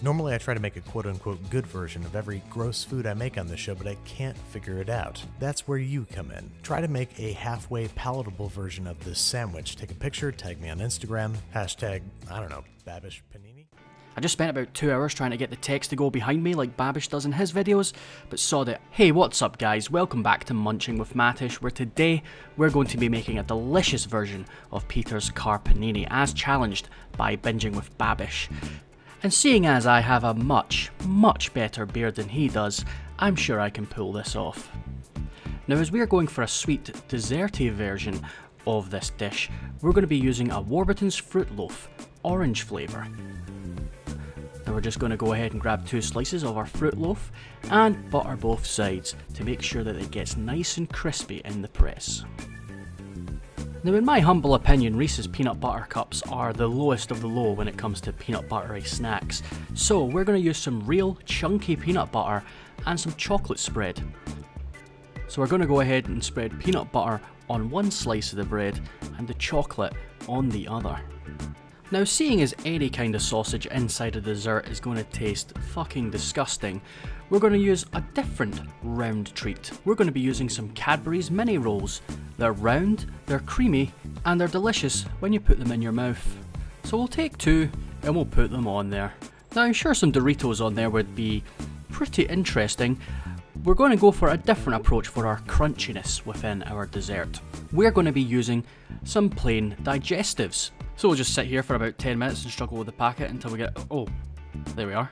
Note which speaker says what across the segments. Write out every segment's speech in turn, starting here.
Speaker 1: Normally I try to make a quote-unquote good version of every gross food I make on the show, but I can't figure it out. That's where you come in. Try to make a halfway palatable version of this sandwich. Take a picture, tag me on Instagram, hashtag, I don't know, babishpanini.
Speaker 2: I just spent about 2 hours trying to get the text to go behind me like Babish does in his videos, but sod it. Hey, what's up guys? Welcome back to Munching with Mattish, where today we're going to be making a delicious version of Peter's car panini, as challenged by Binging with Babish. And seeing as I have a much better beard than he does, I'm sure I can pull this off. Now, as we are going for a sweet, desserty version of this dish, we're going to be using a Warburton's Fruit Loaf, orange flavour. Now we're just going to go ahead and grab 2 slices of our fruit loaf and butter both sides to make sure that it gets nice and crispy in the press. Now, in my humble opinion, Reese's peanut butter cups are the lowest of the low when it comes to peanut buttery snacks. So we're going to use some real chunky peanut butter and some chocolate spread. So we're going to go ahead and spread peanut butter on one slice of the bread and the chocolate on the other. Now, seeing as any kind of sausage inside a dessert is going to taste fucking disgusting, we're going to use a different round treat. We're going to be using some Cadbury's mini rolls. They're round, they're creamy, and they're delicious when you put them in your mouth. So we'll take 2 and we'll put them on there. Now, I'm sure some Doritos on there would be pretty interesting. We're going to go for a different approach for our crunchiness within our dessert. We're going to be using some plain digestives. So we'll just sit here for about 10 minutes and struggle with the packet until we get... oh, there we are.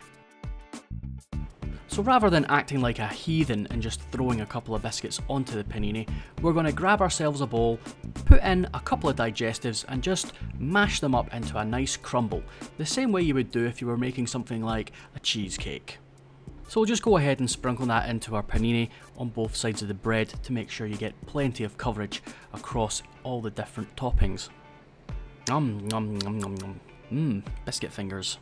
Speaker 2: So rather than acting like a heathen and just throwing a couple of biscuits onto the panini, we're going to grab ourselves a bowl, put in a couple of digestives and just mash them up into a nice crumble, the same way you would do if you were making something like a cheesecake. So we'll just go ahead and sprinkle that into our panini on both sides of the bread to make sure you get plenty of coverage across all the different toppings. Biscuit fingers.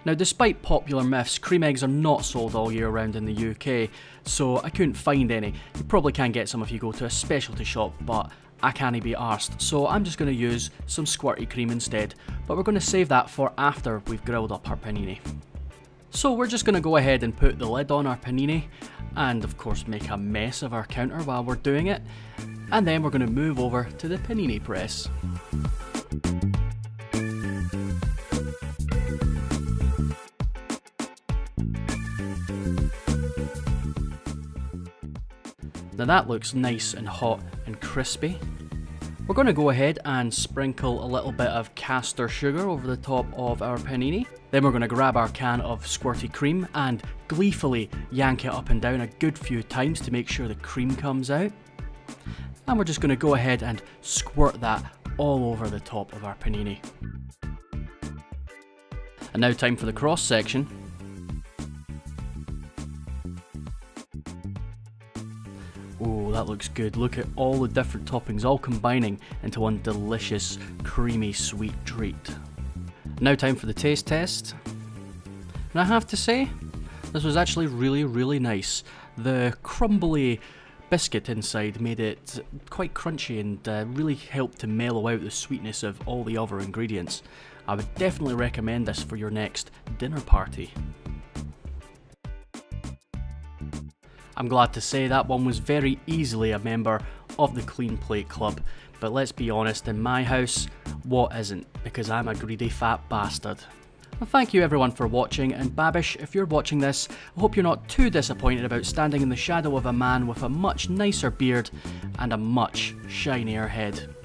Speaker 2: Now, despite popular myths, cream eggs are not sold all year round in the UK, so I couldn't find any. You probably can get some if you go to a specialty shop, but I can't be arsed, so I'm just going to use some squirty cream instead, but we're going to save that for after we've grilled up our panini. So we're just going to go ahead and put the lid on our panini, and of course make a mess of our counter while we're doing it, and then we're going to move over to the panini press. Now that looks nice and hot and crispy. We're going to go ahead and sprinkle a little bit of caster sugar over the top of our panini. Then we're going to grab our can of squirty cream and gleefully yank it up and down a good few times to make sure the cream comes out. And we're just going to go ahead and squirt that all over the top of our panini. And now time for the cross section. Oh, that looks good. Look at all the different toppings all combining into one delicious, creamy, sweet treat. Now time for the taste test. And I have to say, this was actually really nice. The crumbly biscuit inside made it quite crunchy and really helped to mellow out the sweetness of all the other ingredients. I would definitely recommend this for your next dinner party. I'm glad to say that one was very easily a member of the Clean Plate Club, but let's be honest, in my house, what isn't, because I'm a greedy fat bastard. Well, thank you everyone for watching, and Babish, if you're watching this, I hope you're not too disappointed about standing in the shadow of a man with a much nicer beard and a much shinier head.